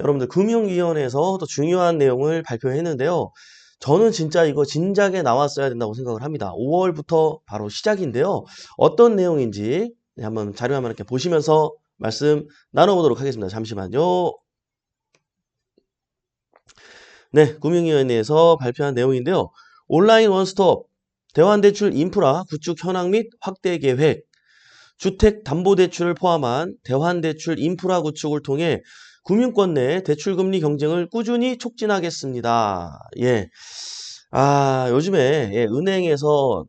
여러분들 금융위원회에서 또 중요한 내용을 발표했는데요. 저는 진짜 이거 진작에 나왔어야 된다고 생각을 합니다. 5월부터 바로 시작인데요. 어떤 내용인지 한번 자료 한번 이렇게 보시면서 말씀 나눠보도록 하겠습니다. 잠시만요. 네, 금융위원회에서 발표한 내용인데요. 온라인 원스톱 대환대출 인프라 구축 현황 및 확대 계획, 주택담보대출을 포함한 대환대출 인프라 구축을 통해 금융권 내 대출금리 경쟁을 꾸준히 촉진하겠습니다. 예. 요즘에 은행에서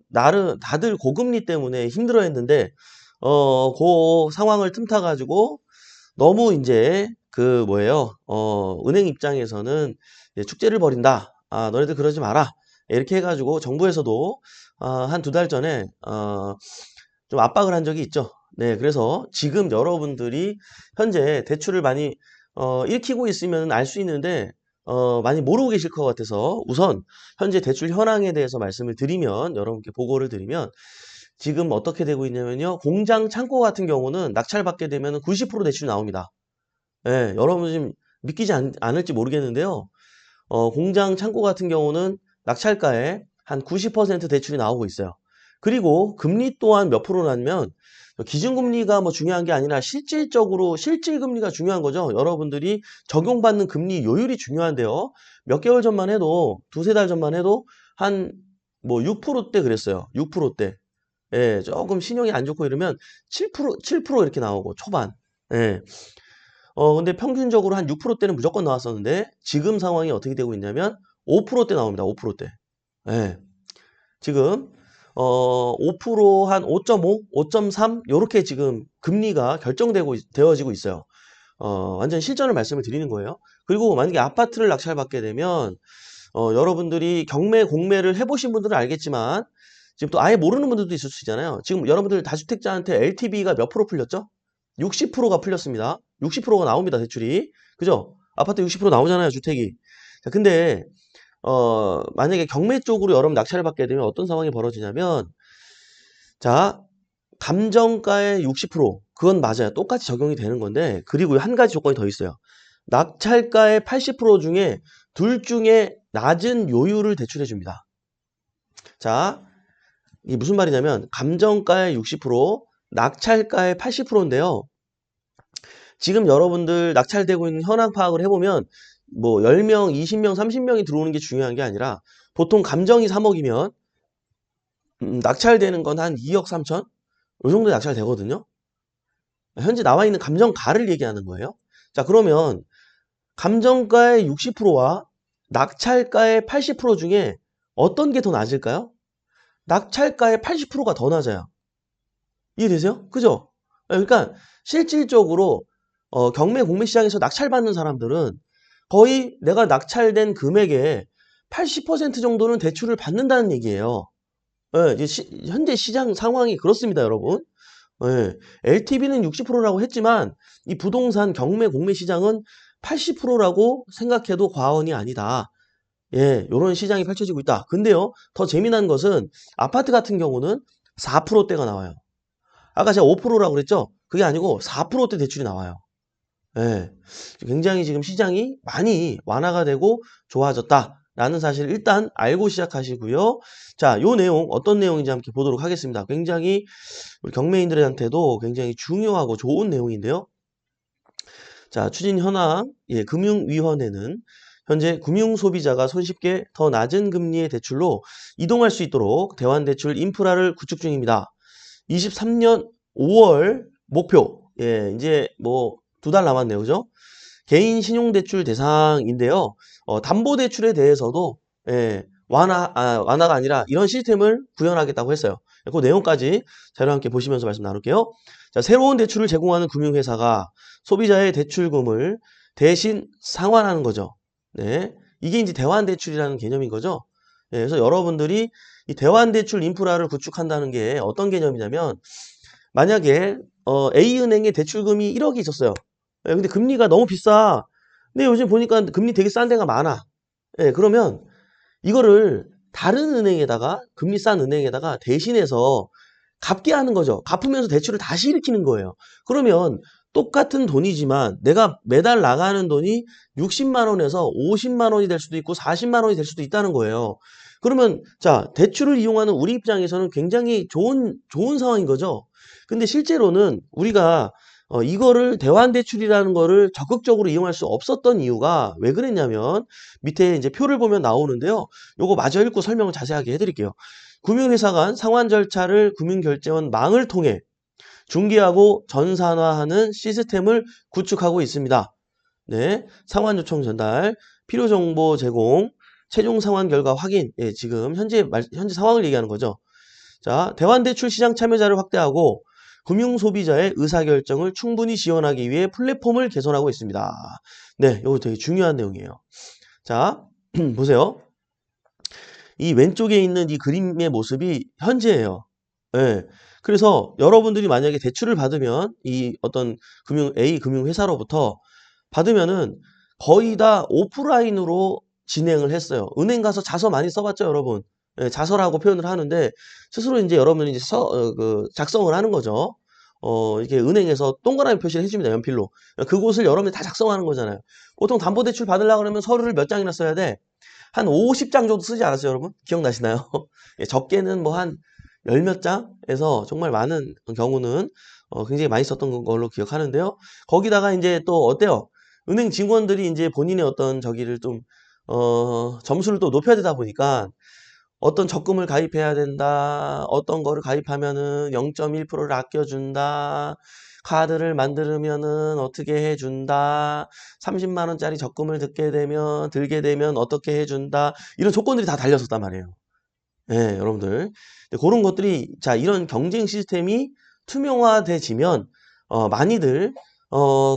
다들 고금리 때문에 힘들어 했는데, 그 상황을 틈타가지고 너무 이제 은행 입장에서는 축제를 벌인다. 너네들 그러지 마라. 이렇게 해가지고 정부에서도 한 2달 전에 좀 압박을 한 적이 있죠. 네, 그래서 지금 여러분들이 현재 대출을 많이 읽히고 있으면 알 수 있는데 많이 모르고 계실 것 같아서 우선 현재 대출 현황에 대해서 말씀을 드리면 여러분께 보고를 드리면 지금 어떻게 되고 있냐면요. 공장 창고 같은 경우는 낙찰받게 되면 90% 대출이 나옵니다. 예, 여러분 지금 믿기지 않을지 모르겠는데요. 공장 창고 같은 경우는 낙찰가에 한 90% 대출이 나오고 있어요. 그리고 금리 또한 몇 프로라면 기준금리가 뭐 중요한 게 아니라 실질적으로 실질금리가 중요한 거죠. 여러분들이 적용받는 금리 요율이 중요한데요. 몇 개월 전만 해도 2-3달 전만 해도 한 뭐 6%대 그랬어요. 6%대. 예, 조금 신용이 안 좋고 이러면 7% 이렇게 나오고 초반. 예. 근데 평균적으로 한 6%대는 무조건 나왔었는데 지금 상황이 어떻게 되고 있냐면 5%대 나옵니다. 5%대. 예. 지금 5% 한 5.5, 5.3 요렇게 지금 금리가 되어지고 있어요. 완전 실전을 말씀을 드리는 거예요. 그리고 만약에 아파트를 낙찰받게 되면 여러분들이 경매, 공매를 해보신 분들은 알겠지만 지금 또 아예 모르는 분들도 있을 수 있잖아요. 지금 여러분들 다주택자한테 LTV가 몇 프로 풀렸죠? 60%가 풀렸습니다. 60%가 나옵니다, 대출이. 그죠? 아파트 60% 나오잖아요, 주택이. 자, 근데 만약에 경매 쪽으로 여러분 낙찰을 받게 되면 어떤 상황이 벌어지냐면, 자, 감정가의 60%, 그건 맞아요. 똑같이 적용이 되는 건데, 그리고 한 가지 조건이 더 있어요. 낙찰가의 80% 중에 둘 중에 낮은 요율을 대출해 줍니다. 자, 이게 무슨 말이냐면, 감정가의 60%, 낙찰가의 80%인데요. 지금 여러분들 낙찰되고 있는 현황 파악을 해보면, 뭐 10명, 20명, 30명이 들어오는 게 중요한 게 아니라 보통 감정이 3억이면 낙찰되는 건 한 2억 3천? 이 정도 낙찰되거든요. 현재 나와 있는 감정가를 얘기하는 거예요. 자, 그러면 감정가의 60%와 낙찰가의 80% 중에 어떤 게 더 낮을까요? 낙찰가의 80%가 더 낮아요. 이해되세요? 그죠? 그러니까 실질적으로 경매 공매 시장에서 낙찰받는 사람들은 거의 내가 낙찰된 금액의 80% 정도는 대출을 받는다는 얘기예요. 예, 이제 현재 시장 상황이 그렇습니다, 여러분. 예, LTV는 60%라고 했지만 이 부동산 경매 공매 시장은 80%라고 생각해도 과언이 아니다. 예, 요런 시장이 펼쳐지고 있다. 근데요, 더 재미난 것은 아파트 같은 경우는 4%대가 나와요. 아까 제가 5%라고 그랬죠? 그게 아니고 4%대 대출이 나와요. 예, 굉장히 지금 시장이 많이 완화가 되고 좋아졌다라는 사실을 일단 알고 시작하시고요. 자, 요 내용 어떤 내용인지 함께 보도록 하겠습니다. 굉장히 우리 경매인들한테도 굉장히 중요하고 좋은 내용인데요. 자, 추진 현황, 금융위원회는 현재 금융소비자가 손쉽게 더 낮은 금리의 대출로 이동할 수 있도록 대환대출 인프라를 구축 중입니다. 23년 5월 목표, 이제 뭐 2달 남았네요. 그죠? 개인 신용대출 대상인데요. 담보대출에 대해서도, 완화가 아니라 이런 시스템을 구현하겠다고 했어요. 그 내용까지 자료 함께 보시면서 말씀 나눌게요. 자, 새로운 대출을 제공하는 금융회사가 소비자의 대출금을 대신 상환하는 거죠. 네. 이게 이제 대환대출이라는 개념인 거죠. 그래서 여러분들이 이 대환대출 인프라를 구축한다는 게 어떤 개념이냐면, 만약에 A은행에 대출금이 1억이 있었어요. 근데 금리가 너무 비싸. 근데 요즘 보니까 금리 되게 싼 데가 많아. 그러면 이거를 다른 은행에다가, 금리 싼 은행에다가 대신해서 갚게 하는 거죠. 갚으면서 대출을 다시 일으키는 거예요. 그러면 똑같은 돈이지만 내가 매달 나가는 돈이 60만 원에서 50만 원이 될 수도 있고 40만 원이 될 수도 있다는 거예요. 그러면 자, 대출을 이용하는 우리 입장에서는 굉장히 좋은 상황인 거죠. 근데 실제로는 우리가 이거를 대환대출이라는 거를 적극적으로 이용할 수 없었던 이유가 왜 그랬냐면 밑에 이제 표를 보면 나오는데요. 요거 마저 읽고 설명을 자세하게 해드릴게요. 금융회사 간 상환 절차를 금융결제원 망을 통해 중개하고 전산화하는 시스템을 구축하고 있습니다. 네, 상환 요청 전달, 필요 정보 제공, 최종 상환 결과 확인. 예, 지금 현재 상황을 얘기하는 거죠. 자, 대환대출 시장 참여자를 확대하고 금융 소비자의 의사결정을 충분히 지원하기 위해 플랫폼을 개선하고 있습니다. 네, 이거 되게 중요한 내용이에요. 자, 보세요. 이 왼쪽에 있는 이 그림의 모습이 현재예요. 예. 그래서 여러분들이 만약에 대출을 받으면 이 어떤 A 금융회사로부터 받으면은 거의 다 오프라인으로 진행을 했어요. 은행 가서 자서 많이 써봤죠, 여러분? 예, 자서라고 표현을 하는데 스스로 이제 여러분이 이제 작성을 하는 거죠. 이게 은행에서 동그라미 표시를 해줍니다, 연필로. 그곳을 여러분이 다 작성하는 거잖아요. 보통 담보대출 받으려고 그러면 서류를 몇 장이나 써야 돼? 한 50장 정도 쓰지 않았어요, 여러분? 기억나시나요? 예, 적게는 뭐 한 열 몇 장에서 정말 많은 경우는 굉장히 많이 썼던 걸로 기억하는데요. 거기다가 이제 또 어때요? 은행 직원들이 이제 본인의 어떤 저기를 좀, 점수를 또 높여야 되다 보니까 어떤 적금을 가입해야 된다. 어떤 거를 가입하면은 0.1%를 아껴준다. 카드를 만들면은 어떻게 해준다. 30만 원짜리 적금을 들게 되면 어떻게 해준다. 이런 조건들이 다 달렸었단 말이에요. 네, 여러분들. 그런 것들이, 자, 이런 경쟁 시스템이 투명화돼지면, 많이들,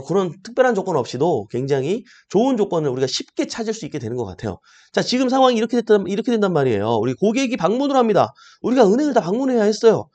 그런 특별한 조건 없이도 굉장히 좋은 조건을 우리가 쉽게 찾을 수 있게 되는 것 같아요. 자, 지금 상황이 이렇게 된단 말이에요. 우리 고객이 방문을 합니다. 우리가 은행을 다 방문해야 했어요.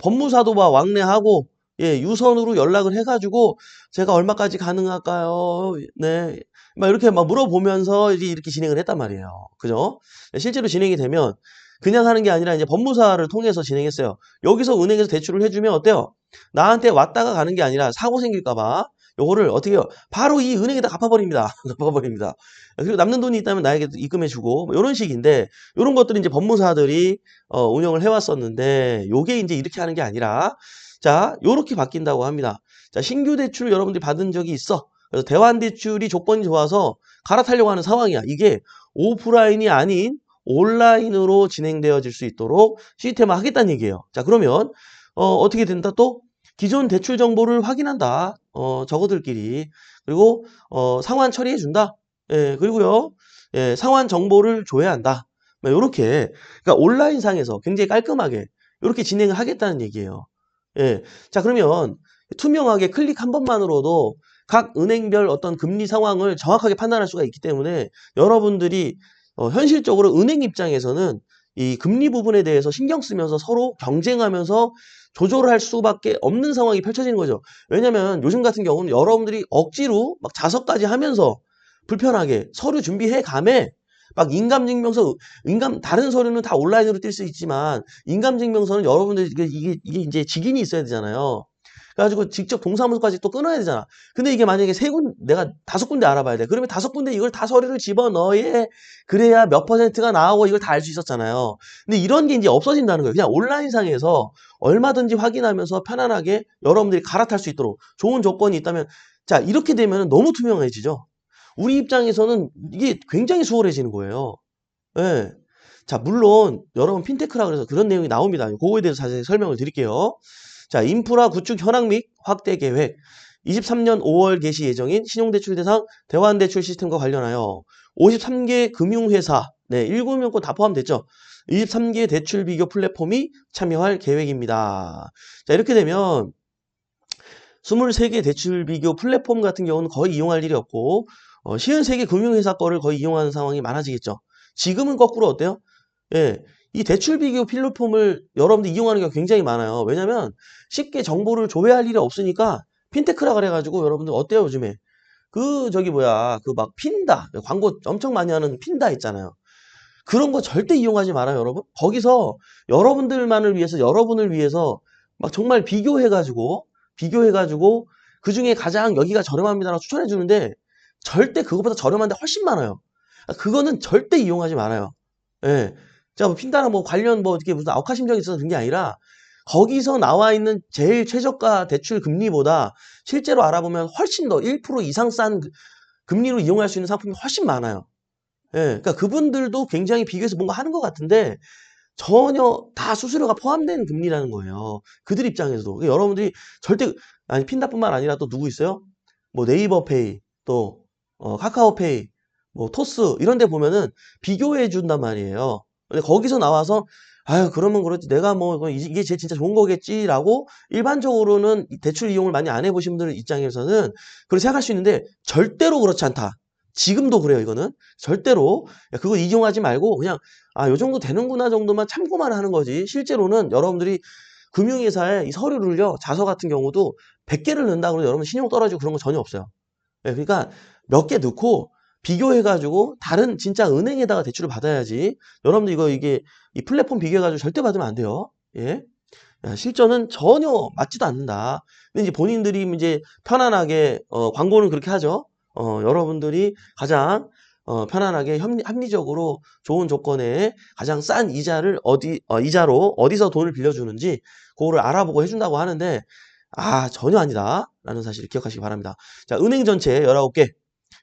법무사도 막 왕래하고, 예, 유선으로 연락을 해가지고, 제가 얼마까지 가능할까요? 네. 막 이렇게 막 물어보면서 이렇게 진행을 했단 말이에요. 그죠? 실제로 진행이 되면, 그냥 하는 게 아니라 이제 법무사를 통해서 진행했어요. 여기서 은행에서 대출을 해주면 어때요? 나한테 왔다가 가는 게 아니라 사고 생길까봐 요거를 어떻게 해요? 바로 이 은행에다 갚아버립니다. 갚아버립니다. 그리고 남는 돈이 있다면 나에게 입금해주고 뭐 이런 식인데 이런 것들이 이제 법무사들이 운영을 해왔었는데 요게 이제 이렇게 하는 게 아니라 자 요렇게 바뀐다고 합니다. 자 신규 대출 여러분들이 받은 적이 있어. 그래서 대환대출이 조건이 좋아서 갈아타려고 하는 상황이야. 이게 오프라인이 아닌 온라인으로 진행되어질 수 있도록 시스템화 하겠다는 얘기예요. 자, 그러면 어떻게 된다 또? 기존 대출 정보를 확인한다. 저거들끼리. 그리고 상환 처리해 준다. 예, 그리고요. 예, 상환 정보를 줘야 한다. 요렇게 그러니까 온라인상에서 굉장히 깔끔하게 이렇게 진행을 하겠다는 얘기예요. 예. 자, 그러면 투명하게 클릭 한 번만으로도 각 은행별 어떤 금리 상황을 정확하게 판단할 수가 있기 때문에 여러분들이 현실적으로 은행 입장에서는 이 금리 부분에 대해서 신경 쓰면서 서로 경쟁하면서 조절을 할 수밖에 없는 상황이 펼쳐지는 거죠. 왜냐면 요즘 같은 경우는 여러분들이 억지로 막 자석까지 하면서 불편하게 서류 준비해 가매 막 인감증명서, 다른 서류는 다 온라인으로 뛸 수 있지만 인감증명서는 여러분들 이게 이제 직인이 있어야 되잖아요. 그래가지고 직접 동사무소까지 또 끊어야 되잖아. 근데 이게 만약에 내가 5군데 알아봐야 돼. 그러면 5군데 이걸 다 서류를 집어넣어야 그래야 몇 %가 나오고 이걸 다 알 수 있었잖아요. 근데 이런 게 이제 없어진다는 거예요. 그냥 온라인상에서 얼마든지 확인하면서 편안하게 여러분들이 갈아탈 수 있도록 좋은 조건이 있다면 자, 이렇게 되면 너무 투명해지죠. 우리 입장에서는 이게 굉장히 수월해지는 거예요. 예. 자, 물론 여러분 핀테크라 그래서 그런 내용이 나옵니다. 그거에 대해서 자세히 설명을 드릴게요. 자, 인프라 구축 현황 및 확대 계획. 23년 5월 개시 예정인 신용대출 대상 대환대출 시스템과 관련하여 53개 금융회사, 네, 1금융권 다 포함됐죠. 23개 대출 비교 플랫폼이 참여할 계획입니다. 자, 이렇게 되면 23개 대출 비교 플랫폼 같은 경우는 거의 이용할 일이 없고 53개 금융회사 거를 거의 이용하는 상황이 많아지겠죠. 지금은 거꾸로 어때요? 예, 이 대출 비교 플랫폼을 여러분들 이용하는 경우가 굉장히 많아요. 왜냐면 쉽게 정보를 조회할 일이 없으니까 핀테크라 그래가지고 여러분들 어때요 요즘에? 그 막 핀다 광고 엄청 많이 하는 핀다 있잖아요. 그런 거 절대 이용하지 말아요, 여러분. 거기서 여러분을 위해서 막 정말 비교해가지고 그 중에 가장 여기가 저렴합니다라고 추천해 주는데 절대 그거보다 저렴한데 훨씬 많아요. 그거는 절대 이용하지 말아요. 예. 제가 뭐 핀다나 뭐 관련 뭐 이렇게 무슨 아웃카심정이 있어서 그런 게 아니라 거기서 나와 있는 제일 최저가 대출 금리보다 실제로 알아보면 훨씬 더 1% 이상 싼 금리로 이용할 수 있는 상품이 훨씬 많아요. 예. 그러니까 그분들도 굉장히 비교해서 뭔가 하는 것 같은데 전혀 다 수수료가 포함된 금리라는 거예요. 그들 입장에서도. 그러니까 여러분들이 절대 아니 핀다뿐만 아니라 또 누구 있어요? 뭐 네이버페이 또 카카오페이 뭐 토스 이런 데 보면은 비교해 준단 말이에요. 근데 거기서 나와서 아유 그러면 그렇지 내가 뭐 이게 제 진짜 좋은 거겠지라고 일반적으로는 대출 이용을 많이 안 해보신 분들 입장에서는 그렇게 생각할 수 있는데 절대로 그렇지 않다. 지금도 그래요 이거는 절대로 그거 이용하지 말고 그냥 아 요 정도 되는구나 정도만 참고만 하는 거지 실제로는 여러분들이 금융회사에 이 서류를요 자서 같은 경우도 100개를 넣는다고 해서 여러분 신용 떨어지고 그런 거 전혀 없어요. 예, 그러니까 몇 개 넣고 비교해가지고 다른 진짜 은행에다가 대출을 받아야지. 여러분들 이게 이 플랫폼 비교해가지고 절대 받으면 안 돼요. 예. 실전은 전혀 맞지도 않는다. 근데 이제 본인들이 이제 편안하게 광고는 그렇게 하죠. 여러분들이 가장 편안하게 합리적으로 좋은 조건에 가장 싼 이자를 이자로 어디서 돈을 빌려주는지 그거를 알아보고 해준다고 하는데 전혀 아니다. 라는 사실을 기억하시기 바랍니다. 자, 은행 전체 19개.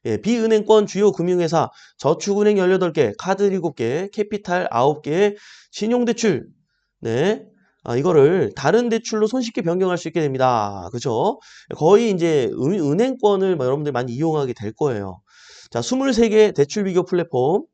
예, 비은행권 주요 금융회사, 저축은행 18개, 카드 7개, 캐피탈 9개, 신용대출. 네. 이거를 다른 대출로 손쉽게 변경할 수 있게 됩니다. 그죠? 거의 이제 은행권을 여러분들 많이 이용하게 될 거예요. 자, 23개 대출 비교 플랫폼은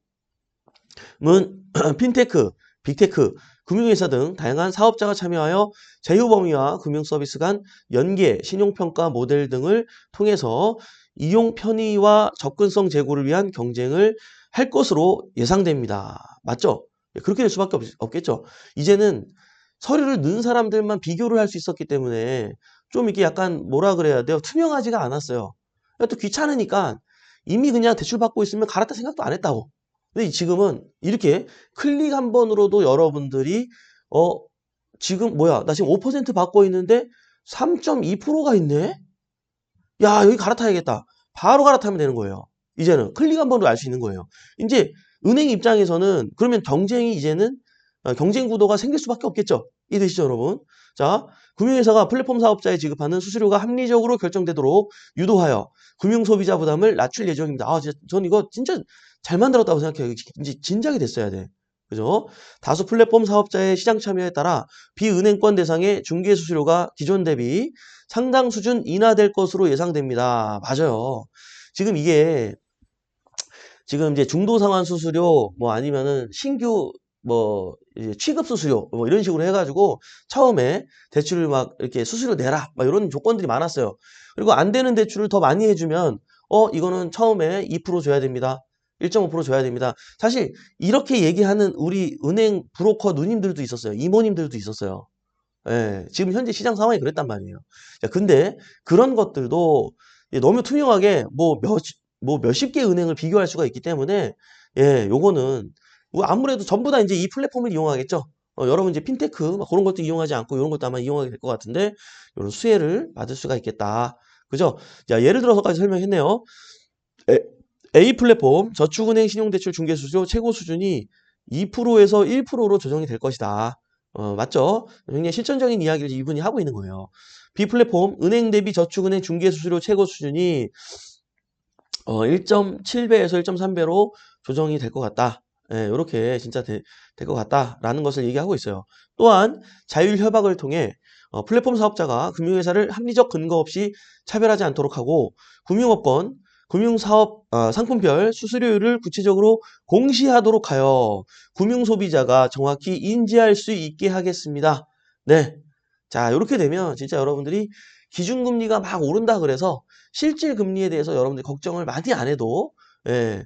핀테크, 빅테크, 금융회사 등 다양한 사업자가 참여하여 제휴 범위와 금융 서비스 간 연계, 신용평가 모델 등을 통해서 이용 편의와 접근성 제고를 위한 경쟁을 할 것으로 예상됩니다. 맞죠? 그렇게 될 수밖에 없겠죠. 이제는 서류를 넣은 사람들만 비교를 할 수 있었기 때문에 좀 이게 약간 뭐라 그래야 돼요? 투명하지가 않았어요. 또 귀찮으니까 이미 그냥 대출 받고 있으면 갈았다 생각도 안 했다고. 근데 지금은 이렇게 클릭 한 번으로도 여러분들이 지금 뭐야 나 지금 5% 받고 있는데 3.2%가 있네? 야 여기 갈아타야겠다. 바로 갈아타면 되는 거예요. 이제는 클릭 한 번으로 알 수 있는 거예요. 이제 은행 입장에서는 그러면 경쟁이 이제는 경쟁 구도가 생길 수밖에 없겠죠. 이해되시죠 여러분? 자, 금융회사가 플랫폼 사업자에 지급하는 수수료가 합리적으로 결정되도록 유도하여 금융소비자 부담을 낮출 예정입니다. 전 이거 진짜 잘 만들었다고 생각해요. 이제 진작이 됐어야 돼. 그죠? 다수 플랫폼 사업자의 시장 참여에 따라 비은행권 대상의 중개 수수료가 기존 대비 상당 수준 인하될 것으로 예상됩니다. 맞아요. 지금 이게 지금 이제 중도 상환 수수료 뭐 아니면은 신규 뭐 이제 취급 수수료 뭐 이런 식으로 해가지고 처음에 대출을 막 이렇게 수수료 내라 막 이런 조건들이 많았어요. 그리고 안 되는 대출을 더 많이 해주면 이거는 처음에 2% 줘야 됩니다. 1.5% 줘야 됩니다. 사실 이렇게 얘기하는 우리 은행 브로커 누님들도 있었어요. 이모님들도 있었어요. 예, 지금 현재 시장 상황이 그랬단 말이에요. 자, 근데 그런 것들도 너무 투명하게 뭐 몇십 개 은행을 비교할 수가 있기 때문에 예, 요거는 아무래도 전부 다 이제 이 플랫폼을 이용하겠죠. 여러분 이제 핀테크 막 그런 것도 이용하지 않고 이런 것도 아마 이용하게 될 것 같은데 이런 수혜를 받을 수가 있겠다. 그죠? 자, 예를 들어서까지 설명했네요. A 플랫폼 저축은행 신용대출 중개수수료 최고 수준이 2%에서 1%로 조정이 될 것이다. 맞죠? 굉장히 실천적인 이야기를 이분이 하고 있는 거예요. B 플랫폼 은행 대비 저축은행 중개수수료 최고 수준이 1.7배에서 1.3배로 조정이 될 것 같다. 예, 이렇게 진짜 될 것 같다라는 것을 얘기하고 있어요. 또한 자율 협약을 통해 플랫폼 사업자가 금융회사를 합리적 근거 없이 차별하지 않도록 하고 금융업권, 금융사업 상품별 수수료율을 구체적으로 공시하도록 하여 금융소비자가 정확히 인지할 수 있게 하겠습니다. 네. 자, 이렇게 되면 진짜 여러분들이 기준금리가 막 오른다 그래서 실질 금리에 대해서 여러분들이 걱정을 많이 안 해도 예,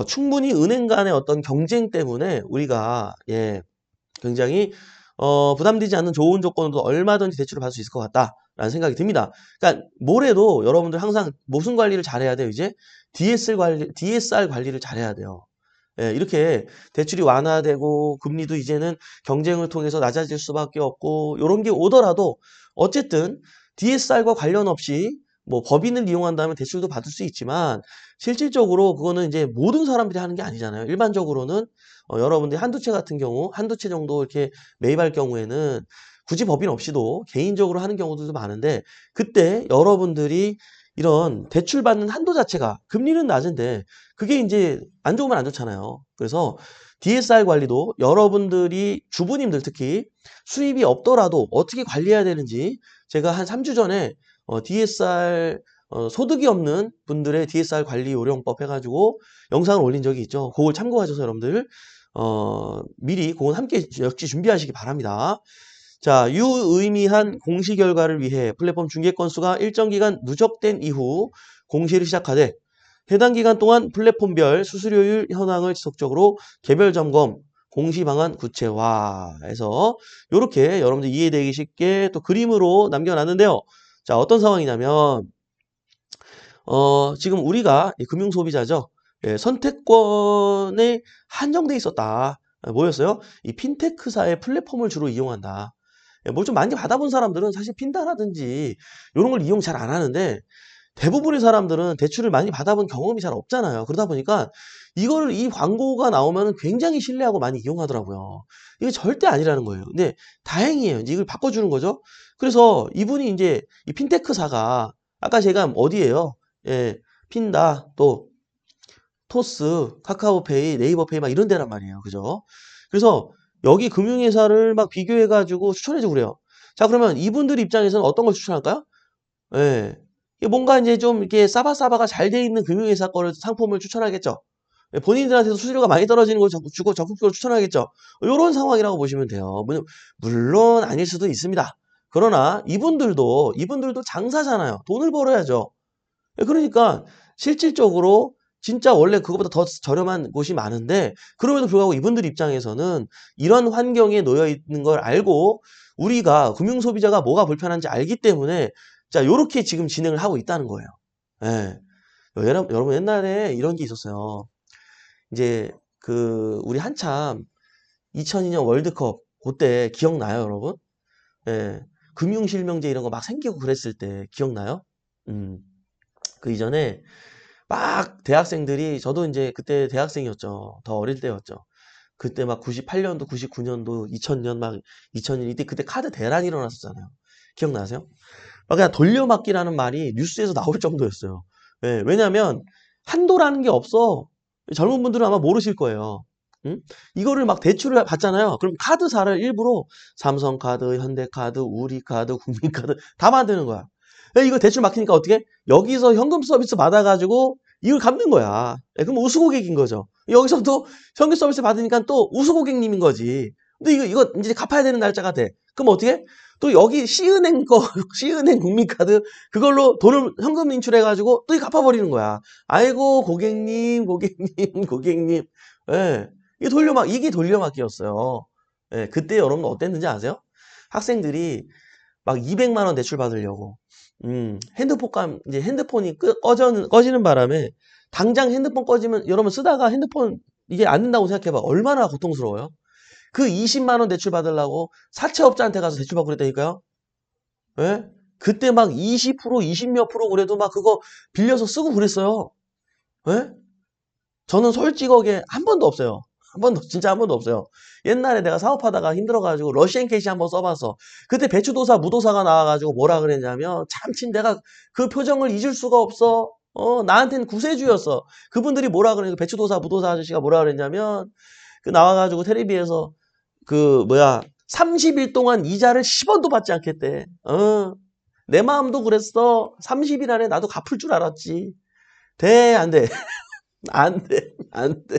충분히 은행 간의 어떤 경쟁 때문에 우리가 예, 굉장히 부담되지 않는 좋은 조건으로 얼마든지 대출을 받을 수 있을 것 같다라는 생각이 듭니다. 그러니까 뭐래도 여러분들 항상 무슨 관리를 잘해야 돼요? 이제 DSR 관리를 잘해야 돼요. 예, 이렇게 대출이 완화되고 금리도 이제는 경쟁을 통해서 낮아질 수밖에 없고 이런 게 오더라도 어쨌든 DSR과 관련 없이 뭐 법인을 이용한다면 대출도 받을 수 있지만 실질적으로 그거는 이제 모든 사람들이 하는 게 아니잖아요. 일반적으로는 여러분들이 한두 채 같은 경우 한두 채 정도 이렇게 매입할 경우에는 굳이 법인 없이도 개인적으로 하는 경우들도 많은데 그때 여러분들이 이런 대출받는 한도 자체가 금리는 낮은데 그게 이제 안 좋으면 안 좋잖아요. 그래서 DSR 관리도 여러분들이 주부님들 특히 수입이 없더라도 어떻게 관리해야 되는지 제가 한 3주 전에 DSR 소득이 없는 분들의 DSR 관리 요령법 해가지고 영상을 올린 적이 있죠. 그걸 참고하셔서 여러분들 미리 그건 함께 역시 준비하시기 바랍니다. 자, 유의미한 공시 결과를 위해 플랫폼 중개 건수가 일정 기간 누적된 이후 공시를 시작하되 해당 기간 동안 플랫폼별 수수료율 현황을 지속적으로 개별 점검, 공시 방안 구체화해서 이렇게 여러분들 이해되기 쉽게 또 그림으로 남겨놨는데요. 자, 어떤 상황이냐면 지금 우리가 금융 소비자죠. 예, 선택권에 한정돼 있었다. 뭐였어요? 이 핀테크사의 플랫폼을 주로 이용한다. 뭘 좀 많이 받아본 사람들은 사실 핀다라든지 이런 걸 이용 잘 안 하는데 대부분의 사람들은 대출을 많이 받아본 경험이 잘 없잖아요. 그러다 보니까 이거를 이 광고가 나오면 굉장히 신뢰하고 많이 이용하더라고요. 이게 절대 아니라는 거예요. 근데 다행이에요. 이제 이걸 바꿔주는 거죠. 그래서 이분이 이제 이 핀테크사가 아까 제가 어디예요? 예, 핀다 또 토스, 카카오페이, 네이버페이 막 이런 데란 말이에요. 그죠? 그래서 여기 금융회사를 막 비교해가지고 추천해주고 그래요. 자, 그러면 이분들 입장에서는 어떤 걸 추천할까요? 예. 이게 뭔가 이제 좀 이렇게 싸바싸바가 잘 돼 있는 금융회사 거를 상품을 추천하겠죠. 예, 본인들한테도 수수료가 많이 떨어지는 걸 주고 적극적으로 추천하겠죠. 이런 상황이라고 보시면 돼요. 물론 아닐 수도 있습니다. 그러나 이분들도 장사잖아요. 돈을 벌어야죠. 예, 그러니까 실질적으로 진짜 원래 그거보다 더 저렴한 곳이 많은데 그럼에도 불구하고 이분들 입장에서는 이런 환경에 놓여 있는 걸 알고 우리가 금융소비자가 뭐가 불편한지 알기 때문에 자 요렇게 지금 진행을 하고 있다는 거예요. 예. 여러분 옛날에 이런 게 있었어요. 이제 우리 한참 2002년 월드컵 그때 기억나요, 여러분? 예. 금융실명제 이런 거 막 생기고 그랬을 때 기억나요? 음. 그 이전에 막 대학생들이 저도 이제 그때 대학생이었죠. 더 어릴 때였죠. 그때 막 98년도, 99년도, 2000년 막 2000년 이때 그때 카드 대란이 일어났었잖아요. 기억나세요? 막 그냥 돌려막기라는 말이 뉴스에서 나올 정도였어요. 예, 왜냐면 한도라는 게 없어. 젊은 분들은 아마 모르실 거예요. 응? 이거를 막 대출을 받잖아요. 그럼 카드사를 일부러 삼성카드, 현대카드, 우리카드, 국민카드 다 만드는 거야. 이거 대출 막히니까 어떻게? 여기서 현금 서비스 받아가지고 이걸 갚는 거야. 그럼 우수고객인 거죠. 여기서 또 현금 서비스 받으니까 또 우수고객님인 거지. 근데 이거 이제 갚아야 되는 날짜가 돼. 그럼 어떻게? 또 여기 C은행 C은행 국민카드 그걸로 돈을 현금 인출해가지고 또 갚아버리는 거야. 아이고 고객님, 고객님, 고객님. 예. 이게 돌려막기였어요. 예. 그때 여러분 어땠는지 아세요? 학생들이 막 200만 원 대출 받으려고 이제 핸드폰이 꺼지는 바람에 당장 핸드폰 꺼지면 여러분 쓰다가 핸드폰 이게 안 된다고 생각해봐. 얼마나 고통스러워요? 그 20만 원 대출 받으려고 사채업자한테 가서 대출 받고 그랬다니까요. 예? 그때 막 20%, 20몇 프로 그래도 막 그거 빌려서 쓰고 그랬어요. 예? 저는 솔직하게 한 번도 없어요. 진짜 한 번도 없어요. 옛날에 내가 사업하다가 힘들어가지고 러시안 캐시 한번 써봤어. 그때 배추도사, 무도사가 나와가지고 뭐라 그랬냐면 참친 내가 그 표정을 잊을 수가 없어. 나한테는 구세주였어. 그분들이 뭐라 그러냐, 배추도사, 무도사 아저씨가 뭐라 그랬냐면 나와가지고 텔레비에서 30일 동안 이자를 10원도 받지 않겠대. 내 마음도 그랬어. 30일 안에 나도 갚을 줄 알았지. 안 돼. 안 돼. 안 돼.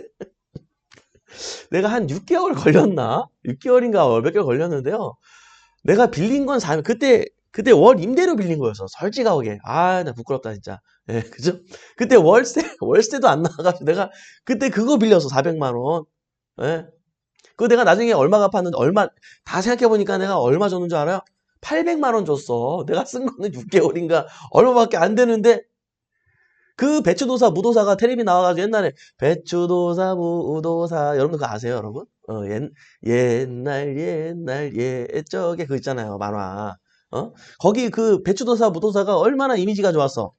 내가 한 6개월 걸렸나? 6개월인가 몇 개월 걸렸는데요. 내가 빌린 건 그때 월 임대료 빌린 거였어. 솔직하게. 나 부끄럽다, 진짜. 예, 그죠? 그때 월세도 안 나와가지고 내가 그때 그거 빌렸어. 400만 원. 예. 그거 내가 나중에 얼마 갚았는데, 다 생각해보니까 내가 얼마 줬는 줄 알아요? 800만 원 줬어. 내가 쓴 거는 6개월인가 얼마밖에 안 되는데, 그 배추도사, 무도사가 텔레비 나와가지고 옛날에 배추도사, 무도사, 여러분들 그거 아세요, 여러분? 옛날, 옛적에 그거 있잖아요, 만화. 거기 그 배추도사 무도사가 얼마나 이미지가 좋았어.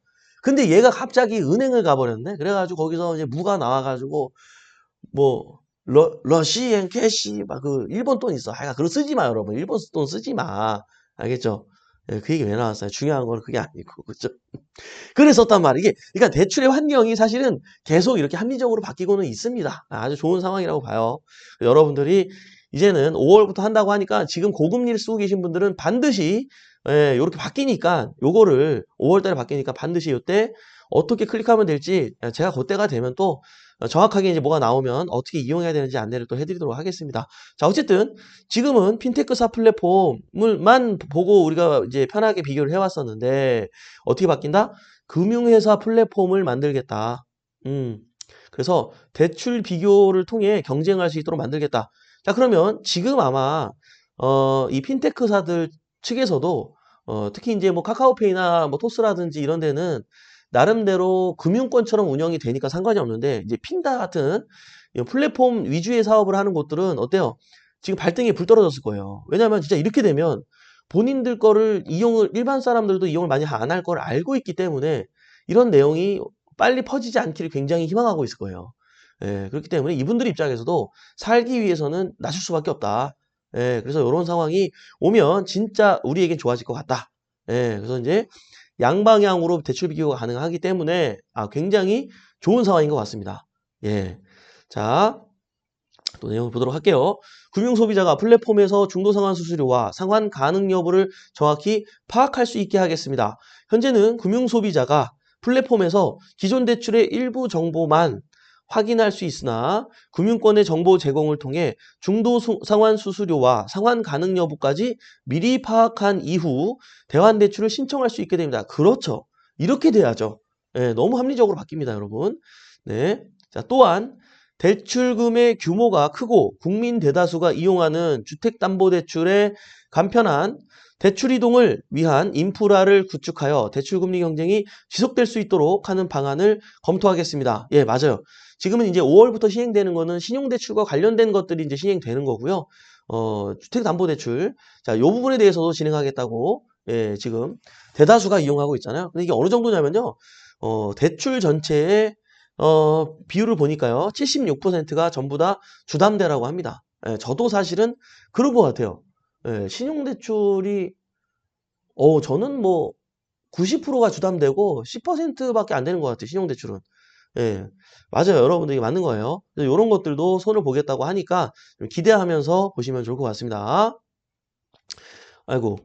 근데 얘가 갑자기 은행을 가버렸네. 그래가지고 거기서 이제 무가 나와가지고 뭐 러시앤 캐시 막 그 일본 돈 있어. 하여간 그거 쓰지 마 여러분. 일본 돈 쓰지 마. 알겠죠? 예, 그 얘기 왜 나왔어요? 중요한 건 그게 아니고 그죠? 그랬었단 말이에요. 이게 그러니까 대출의 환경이 사실은 계속 이렇게 합리적으로 바뀌고는 있습니다. 아주 좋은 상황이라고 봐요. 여러분들이 이제는 5월부터 한다고 하니까 지금 고금리를 쓰고 계신 분들은 반드시 이렇게 바뀌니까 요거를 5월 달에 바뀌니까 반드시 이때 어떻게 클릭하면 될지 제가 그때가 되면 또 정확하게 이제 뭐가 나오면 어떻게 이용해야 되는지 안내를 또 해드리도록 하겠습니다. 자, 어쨌든 지금은 핀테크사 플랫폼을만 보고 우리가 이제 편하게 비교를 해왔었는데 어떻게 바뀐다? 금융회사 플랫폼을 만들겠다. 그래서 대출 비교를 통해 경쟁할 수 있도록 만들겠다. 자, 그러면 지금 아마 이 핀테크사들 측에서도 특히 이제 뭐 카카오페이나 뭐 토스라든지 이런 데는 나름대로 금융권처럼 운영이 되니까 상관이 없는데 이제 핀다 같은 이 플랫폼 위주의 사업을 하는 곳들은 어때요? 지금 발등에 불 떨어졌을 거예요. 왜냐하면 진짜 이렇게 되면 본인들 거를 일반 사람들도 이용을 많이 안 할 걸 알고 있기 때문에 이런 내용이 빨리 퍼지지 않기를 굉장히 희망하고 있을 거예요. 예, 그렇기 때문에 이분들 입장에서도 살기 위해서는 낮출 수밖에 없다. 예, 그래서 이런 상황이 오면 진짜 우리에겐 좋아질 것 같다. 예, 그래서 이제 양방향으로 대출 비교가 가능하기 때문에 굉장히 좋은 상황인 것 같습니다. 예. 자, 또 내용을 보도록 할게요. 금융소비자가 플랫폼에서 중도상환 수수료와 상환 가능 여부를 정확히 파악할 수 있게 하겠습니다. 현재는 금융소비자가 플랫폼에서 기존 대출의 일부 정보만 확인할 수 있으나 금융권의 정보 제공을 통해 중도상환 수수료와 상환 가능 여부까지 미리 파악한 이후 대환대출을 신청할 수 있게 됩니다. 그렇죠. 이렇게 돼야죠. 네, 너무 합리적으로 바뀝니다, 여러분. 네. 자, 또한 대출금의 규모가 크고 국민 대다수가 이용하는 주택담보대출의 간편한 대출 이동을 위한 인프라를 구축하여 대출금리 경쟁이 지속될 수 있도록 하는 방안을 검토하겠습니다. 예, 맞아요. 지금은 이제 5월부터 시행되는 거는 신용대출과 관련된 것들이 이제 시행되는 거고요. 주택담보대출. 자, 요 부분에 대해서도 진행하겠다고, 예, 지금 대다수가 이용하고 있잖아요. 근데 이게 어느 정도냐면요. 대출 전체의 비율을 보니까요. 76%가 전부 다 주담대라고 합니다. 예, 저도 사실은 그런 것 같아요. 예, 신용대출이, 저는 뭐 90%가 주담대고 10%밖에 안 되는 것 같아요. 신용대출은. 예, 맞아요. 여러분들이 맞는 거예요. 이런 것들도 손을 보겠다고 하니까 기대하면서 보시면 좋을 것 같습니다. 아이고.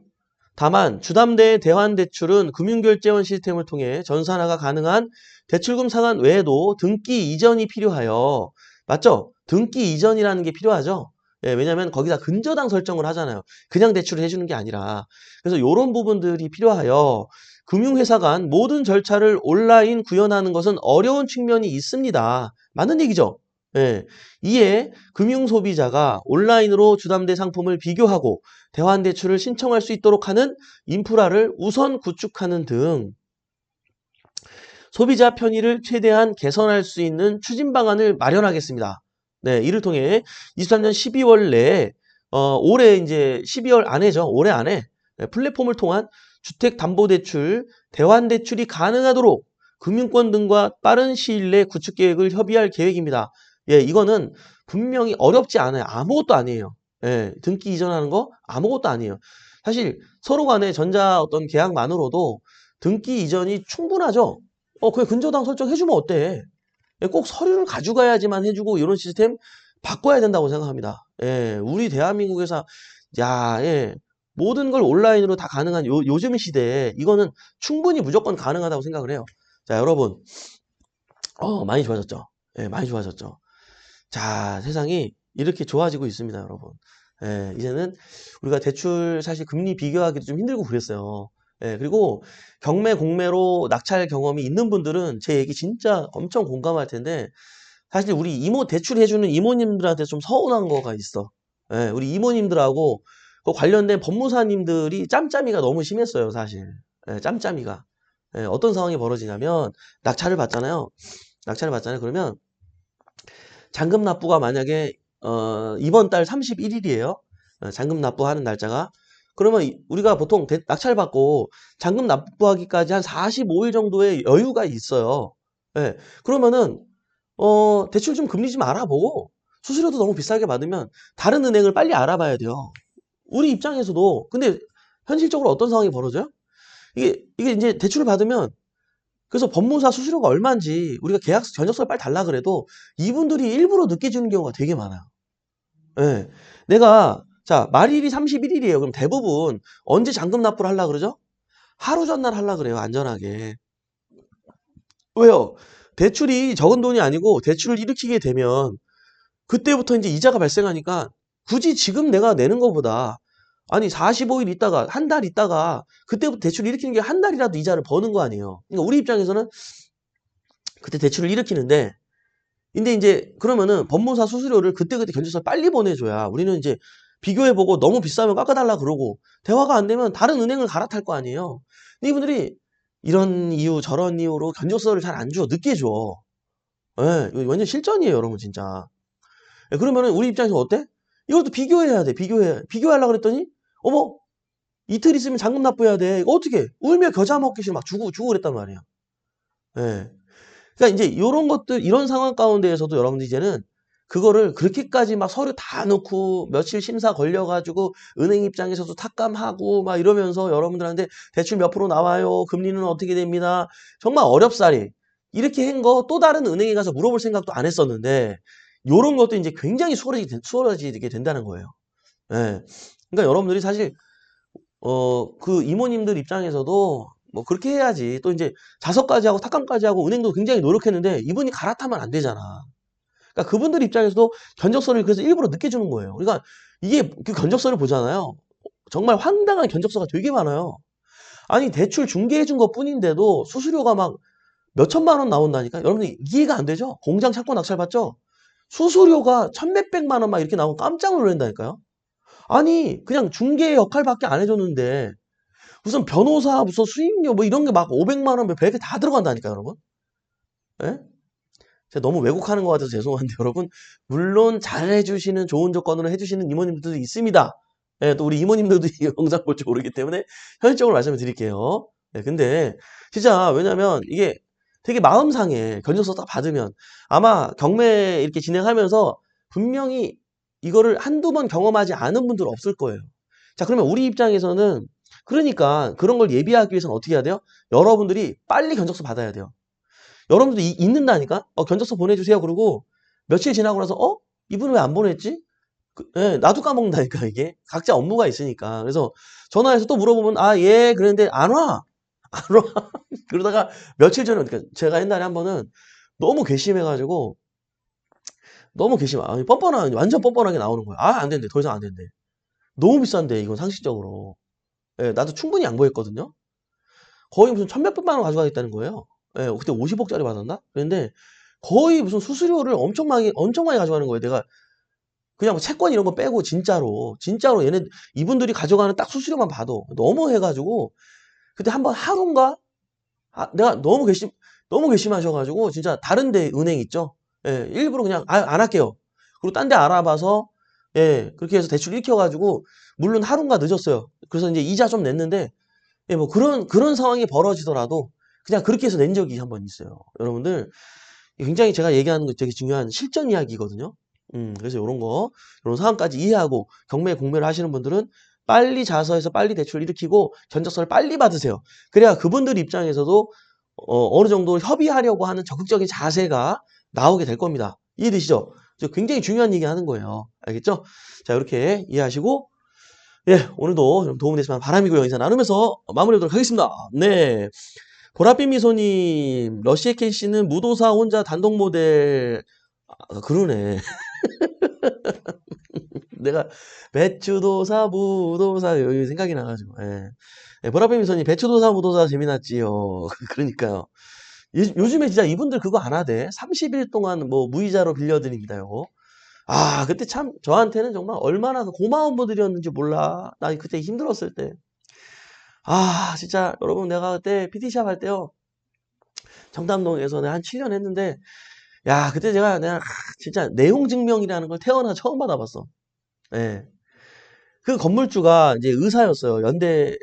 다만 주담대 대환대출은 금융결제원 시스템을 통해 전산화가 가능한 대출금 상환 외에도 등기 이전이 필요하여 맞죠? 등기 이전이라는 게 필요하죠? 예, 왜냐하면 거기다 근저당 설정을 하잖아요. 그냥 대출을 해주는 게 아니라 그래서 이런 부분들이 필요하여 금융회사 간 모든 절차를 온라인 구현하는 것은 어려운 측면이 있습니다. 맞는 얘기죠? 예, 이에 금융소비자가 온라인으로 주담대 상품을 비교하고 대환대출을 신청할 수 있도록 하는 인프라를 우선 구축하는 등 소비자 편의를 최대한 개선할 수 있는 추진 방안을 마련하겠습니다. 네, 이를 통해 23년 12월 내에 올해 이제 12월 안에죠. 올해 안에 플랫폼을 통한 주택담보대출, 대환대출이 가능하도록 금융권 등과 빠른 시일 내 구축 계획을 협의할 계획입니다. 예, 이거는 분명히 어렵지 않아요. 아무것도 아니에요. 예, 등기 이전하는 거 아무것도 아니에요. 사실 서로 간에 전자 어떤 계약만으로도 등기 이전이 충분하죠. 그냥 근저당 설정해주면 어때? 예, 꼭 서류를 가져가야지만 해주고 이런 시스템 바꿔야 된다고 생각합니다. 예, 우리 대한민국에서 예, 모든 걸 온라인으로 다 가능한 요즘 시대에 이거는 충분히 무조건 가능하다고 생각을 해요. 자, 여러분, 많이 좋아졌죠? 예, 많이 좋아졌죠? 자, 세상이 이렇게 좋아지고 있습니다, 여러분. 예, 이제는 우리가 대출 사실 금리 비교하기도 좀 힘들고 그랬어요. 예, 그리고 경매, 공매로 낙찰 경험이 있는 분들은 제 얘기 진짜 엄청 공감할 텐데 사실 우리 대출해주는 이모님들한테 좀 서운한 거가 있어. 예, 우리 이모님들하고 그 관련된 법무사님들이 짬짬이가 너무 심했어요, 사실. 예, 짬짬이가. 예, 어떤 상황이 벌어지냐면 낙찰을 받잖아요. 낙찰을 받잖아요. 그러면 잔금 납부가 만약에 이번 달 31일이에요. 잔금 납부하는 날짜가. 그러면 우리가 보통 낙찰받고 잔금 납부하기까지 한 45일 정도의 여유가 있어요. 예. 그러면은 대출 좀 금리 좀 알아보고 수수료도 너무 비싸게 받으면 다른 은행을 빨리 알아봐야 돼요. 우리 입장에서도 근데 현실적으로 어떤 상황이 벌어져요? 이게 이제 대출을 받으면 그래서 법무사 수수료가 얼마인지 우리가 견적서를 빨리 달라 그래도 이분들이 일부러 늦게 주는 경우가 되게 많아요. 예. 자, 말일이 31일이에요. 그럼 대부분 언제 잔금 납부를 하려고 그러죠? 하루 전날 하려고 그래요. 안전하게. 왜요? 대출이 적은 돈이 아니고 대출을 일으키게 되면 그때부터 이제 이자가 발생하니까 굳이 지금 내가 내는 것보다 아니 45일 있다가 한 달 있다가 그때부터 대출을 일으키는 게 한 달이라도 이자를 버는 거 아니에요. 그러니까 우리 입장에서는 그때 대출을 일으키는데 근데 이제 그러면은 법무사 수수료를 그때그때 견적서 빨리 보내줘야 우리는 이제 비교해보고 너무 비싸면 깎아달라 그러고 대화가 안 되면 다른 은행을 갈아탈 거 아니에요. 근데 이분들이 이런 이유 저런 이유로 견적서를 잘 안 줘. 늦게 줘. 예, 이거 완전 실전이에요 여러분 진짜. 예, 그러면은 우리 입장에서 어때? 이것도 비교해야 돼. 비교하려고 그랬더니 어머 이틀 있으면 잔금 납부해야 돼. 이거 어떻게 울며 겨자 먹기 싫어 막 주고 그랬단 말이야. 예. 그러니까 이제 요런 것들 이런 상황 가운데에서도 여러분들 이제는 그거를 그렇게까지 막 서류 다 넣고 며칠 심사 걸려가지고 은행 입장에서도 탁감하고 막 이러면서 여러분들한테 대출 몇 프로 나와요. 금리는 어떻게 됩니다. 정말 어렵사리 이렇게 한 거 또 다른 은행에 가서 물어볼 생각도 안 했었는데 요런 것도 이제 굉장히 수월해지게 된다는 거예요. 예. 그러니까 여러분들이 사실 그 이모님들 입장에서도 뭐 그렇게 해야지. 또 이제 자석까지 하고 탁감까지 하고 은행도 굉장히 노력했는데 이분이 갈아타면 안 되잖아. 그러니까 그분들 입장에서도 견적서를 그래서 일부러 늦게 주는 거예요. 그러니까 이게 그 견적서를 보잖아요. 정말 황당한 견적서가 되게 많아요. 아니 대출 중개해 준 것뿐인데도 수수료가 막 몇천만 원 나온다니까. 여러분들 이해가 안 되죠? 공장 착고 낙찰 받죠? 수수료가 천몇백만 원 막 이렇게 나오면 깜짝 놀란다니까요. 아니 그냥 중개 역할밖에 안 해줬는데 무슨 변호사 무슨 수임료 뭐 이런 게 막 500만 원, 100개 다 들어간다니까 여러분. 예? 제가 너무 왜곡하는 것 같아서 죄송한데 여러분 물론 잘해주시는 좋은 조건으로 해주시는 이모님들도 있습니다. 예, 또 우리 이모님들도 이 영상 볼지 모르기 때문에 현실적으로 말씀을 드릴게요. 예, 근데 진짜 왜냐면 이게 되게 마음 상해. 견적서 딱 받으면 아마 경매 이렇게 진행하면서 분명히 이거를 한두 번 경험하지 않은 분들 없을 거예요. 자, 그러면 우리 입장에서는 그러니까 그런 걸 예비하기 위해서는 어떻게 해야 돼요? 여러분들이 빨리 견적서 받아야 돼요. 여러분들도 있는다니까? 견적서 보내주세요. 그러고 며칠 지나고 나서 이분은 왜 안 보냈지? 예, 나도 까먹는다니까 이게. 각자 업무가 있으니까. 그래서 전화해서 또 물어보면 예 그랬는데 안 와. 안 와. 그러다가 며칠 전에 그러니까 제가 옛날에 한 번은 너무 괘씸해가지고 너무 괘씸해. 뻔뻔하게 완전 뻔뻔하게 나오는 거야. 안 된대. 더 이상 안 된대. 너무 비싼데 이건 상식적으로. 예, 나도 충분히 양보했거든요. 거의 무슨 천몇백만 원 가져가겠다는 거예요. 예, 그때 50억짜리 받았나? 그런데 거의 무슨 수수료를 엄청 많이 가져가는 거예요. 내가 그냥 뭐 채권 이런 거 빼고 진짜로 이분들이 가져가는 딱 수수료만 봐도 너무 해가지고 그때 한번 하루인가? 내가 너무 괘씸하셔가지고 진짜 다른 데 은행 있죠? 예, 일부러 그냥 안 할게요. 그리고 딴 데 알아봐서 예, 그렇게 해서 대출 읽혀가지고 물론 하루인가 늦었어요. 그래서 이제 이자 좀 냈는데 예, 뭐 그런 상황이 벌어지더라도 그냥 그렇게 해서 낸 적이 한 번 있어요. 여러분들 굉장히 제가 얘기하는 거 되게 중요한 실전 이야기거든요. 그래서 요런 상황까지 이해하고 경매 공매를 하시는 분들은 빨리 자서해서 빨리 대출을 일으키고 견적서를 빨리 받으세요. 그래야 그분들 입장에서도 어느 정도 협의하려고 하는 적극적인 자세가 나오게 될 겁니다. 이해되시죠? 굉장히 중요한 얘기 하는 거예요. 알겠죠? 자, 이렇게 이해하시고 예, 오늘도 좀 도움이 됐으면 바람이고요. 인사 나누면서 마무리하도록 하겠습니다. 네. 보랏빛 미소님, 러시에켄 씨는 무도사 혼자 단독 모델. 그러네. 내가 배추도사, 무도사 여기 생각이 나가지고. 예. 예, 보랏빛 미소님, 배추도사, 무도사 재미났지요. 그러니까요. 요즘에 진짜 이분들 그거 안 하대. 30일 동안 뭐 무이자로 빌려드립니다요. 그때 참 저한테는 정말 얼마나 고마운 분들이었는지 몰라. 나 그때 힘들었을 때. 진짜 여러분 내가 그때 PT샵 할 때요. 청담동에서 내가 한 7년 했는데 야 그때 내가 진짜 내용 증명이라는 걸 태어나 처음 받아봤어. 예. 그 건물주가 이제 의사였어요. 연대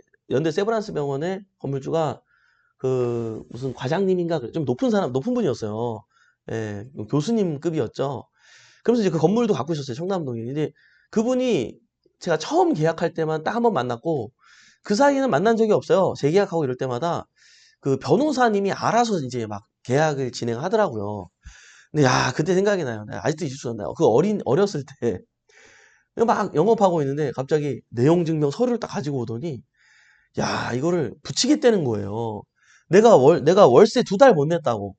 세브란스 병원의 건물주가 그 무슨 과장님인가 좀 높은 사람, 높은 분이었어요. 예, 교수님급이었죠. 그러면서 이제 그 건물도 갖고 있었어요. 청담동에. 근데 그분이 제가 처음 계약할 때만 딱 한 번 만났고 그 사이에는 만난 적이 없어요. 재계약하고 이럴 때마다 그 변호사님이 알아서 이제 막 계약을 진행하더라고요. 근데 야, 그때 생각이 나요. 나 아직도 잊을 수 없나요? 그 어렸을 때 막 영업하고 있는데 갑자기 내용 증명 서류를 딱 가지고 오더니 야, 이거를 붙이겠다는 거예요. 내가 월세 2달 못 냈다고.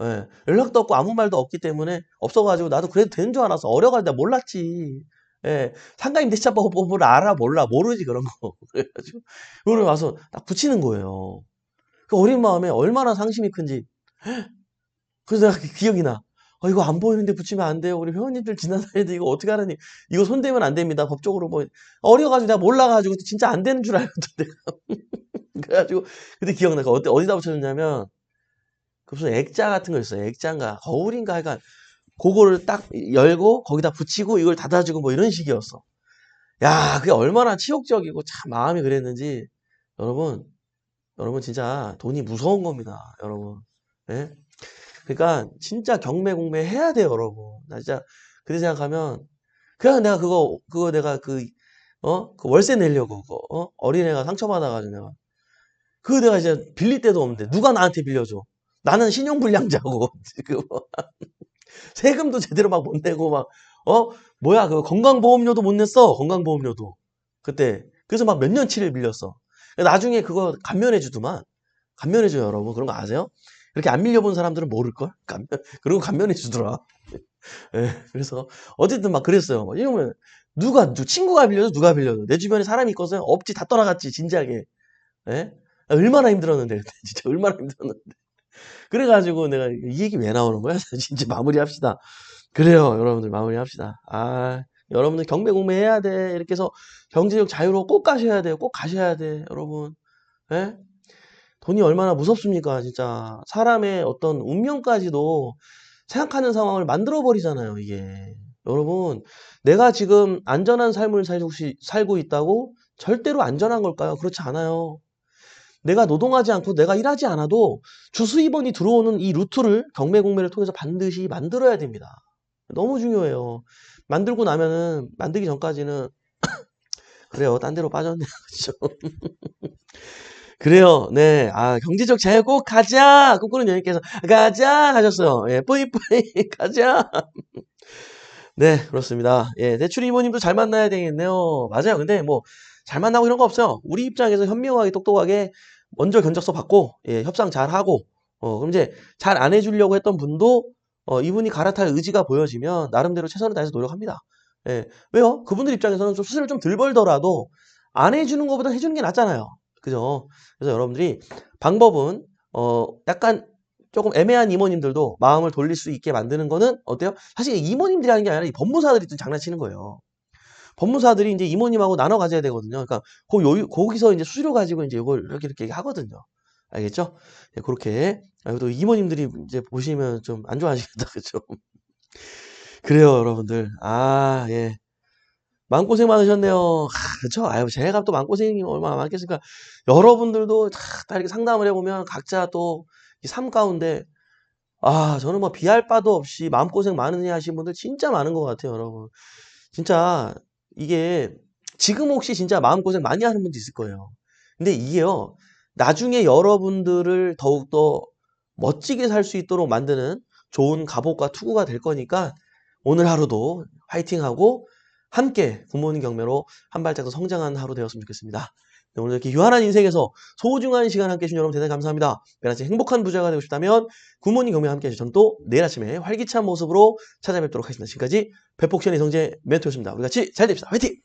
예, 연락도 없고 아무 말도 없기 때문에 없어가지고 나도 그래도 되는 줄 알았어. 어려가지고 내가 몰랐지. 예, 상가임 대차법을 알아 몰라 모르지 그런 거. 그래가지고 이거를 와서 딱 붙이는 거예요. 그 어린 마음에 얼마나 상심이 큰지. 그래서 내가 기억이 나. 이거 안 보이는데 붙이면 안 돼요. 우리 회원님들 지나다니는데 이거 어떻게 하느니. 이거 손대면 안 됩니다. 법적으로 뭐. 어려가지고 내가 몰라가지고 진짜 안 되는 줄 알거든, 내가. 그래가지고 그때 기억나. 어디다 붙여줬냐면 그 무슨 액자 같은 거 있어요. 액자인가 거울인가 하여간 그거를 딱 열고 거기다 붙이고 이걸 닫아주고 뭐 이런 식이었어. 야, 그게 얼마나 치욕적이고 참 마음이 그랬는지 여러분, 여러분 진짜 돈이 무서운 겁니다, 여러분. 예? 그러니까 진짜 경매 공매 해야 돼요, 여러분. 나 진짜 그때 생각하면 그냥 내가 그거 내가 그 월세 내려고 어린애가 상처받아가지고 내가 이제 빌릴 데도 없는데 누가 나한테 빌려줘? 나는 신용불량자고 지금 세금도 제대로 막 못 내고 막 뭐야 그 건강보험료도 못 냈어. 건강보험료도 그때 그래서 막 몇 년치를 빌렸어. 나중에 그거 감면해주더만. 감면해줘요, 여러분. 그런 거 아세요? 이렇게 안 밀려본 사람들은 모를걸? 그리고 감면해주더라. 예, 그래서 어쨌든 막 그랬어요. 이러면 친구가 빌려줘, 누가 빌려줘. 내 주변에 사람이 있거든. 없지, 다 떠나갔지, 진지하게. 예? 얼마나 힘들었는데, 그때 진짜 얼마나 힘들었는데. 그래가지고 내가 이 얘기 왜 나오는 거야? 진짜 마무리합시다. 그래요, 여러분들 마무리합시다. 여러분들 경매 공매 해야 돼. 이렇게 해서 경제적 자유로 꼭 가셔야 돼요. 꼭 가셔야 돼, 여러분. 예? 돈이 얼마나 무섭습니까, 진짜. 사람의 어떤 운명까지도 생각하는 상황을 만들어 버리잖아요, 이게. 여러분, 내가 지금 안전한 삶을 살고 있다고 절대로 안전한 걸까요? 그렇지 않아요. 내가 노동하지 않고 내가 일하지 않아도 주수입원이 들어오는 이 루트를 경매 공매를 통해서 반드시 만들어야 됩니다. 너무 중요해요. 만들고 나면은 만들기 전까지는 그래요. 딴 데로 빠졌네. 그렇죠? 그래요. 네. 경제적 자유 꼭 가자. 꿈꾸는 연인께서 가자 하셨어요. 예, 뿌이뿌이 가자. 네, 그렇습니다. 예, 대출 이모님도 잘 만나야 되겠네요. 맞아요. 근데 뭐 잘 만나고 이런 거 없어요. 우리 입장에서 현명하게 똑똑하게 먼저 견적서 받고 예, 협상 잘 하고 그럼 이제 잘 안 해주려고 했던 분도 이분이 갈아탈 의지가 보여지면 나름대로 최선을 다해서 노력합니다. 예, 왜요? 그분들 입장에서는 좀 수수료를 좀 덜 벌더라도 안 해주는 것보다 해주는 게 낫잖아요. 그죠? 그래서 여러분들이 방법은 약간 조금 애매한 이모님들도 마음을 돌릴 수 있게 만드는 거는 어때요? 사실 이모님들이 하는 게 아니라 이 법무사들이 또 장난치는 거예요. 법무사들이 이제 이모님하고 나눠 가져야 되거든요. 그러니까 거기서 이제 수수료 가지고 이제 이걸 이렇게 하거든요. 알겠죠? 예, 그렇게. 또 이모님들이 이제 보시면 좀 안 좋아하시겠다. 그죠? 그래요, 여러분들. 예. 마음고생 많으셨네요. 그쵸? 제가 또 마음고생이 얼마나 많겠습니까? 여러분들도 다 이렇게 상담을 해보면 각자 또 이 삶 가운데 저는 뭐 비할 바도 없이 마음고생 많으냐 하신 분들 진짜 많은 것 같아요, 여러분. 진짜 이게 지금 혹시 진짜 마음고생 많이 하는 분도 있을 거예요. 근데 이게요, 나중에 여러분들을 더욱더 멋지게 살 수 있도록 만드는 좋은 갑옷과 투구가 될 거니까 오늘 하루도 화이팅하고 함께 굿모닝 경매로 한 발짝 더 성장하는 하루 되었으면 좋겠습니다. 네, 오늘 이렇게 유한한 인생에서 소중한 시간 함께 해주신 여러분 대단히 감사합니다. 매일 아침 행복한 부자가 되고 싶다면 굿모닝 경매 함께 해주셔서 저는 또 내일 아침에 활기찬 모습으로 찾아뵙도록 하겠습니다. 지금까지 백복션 이성재 멘토였습니다. 우리 같이 잘 됩시다. 화이팅!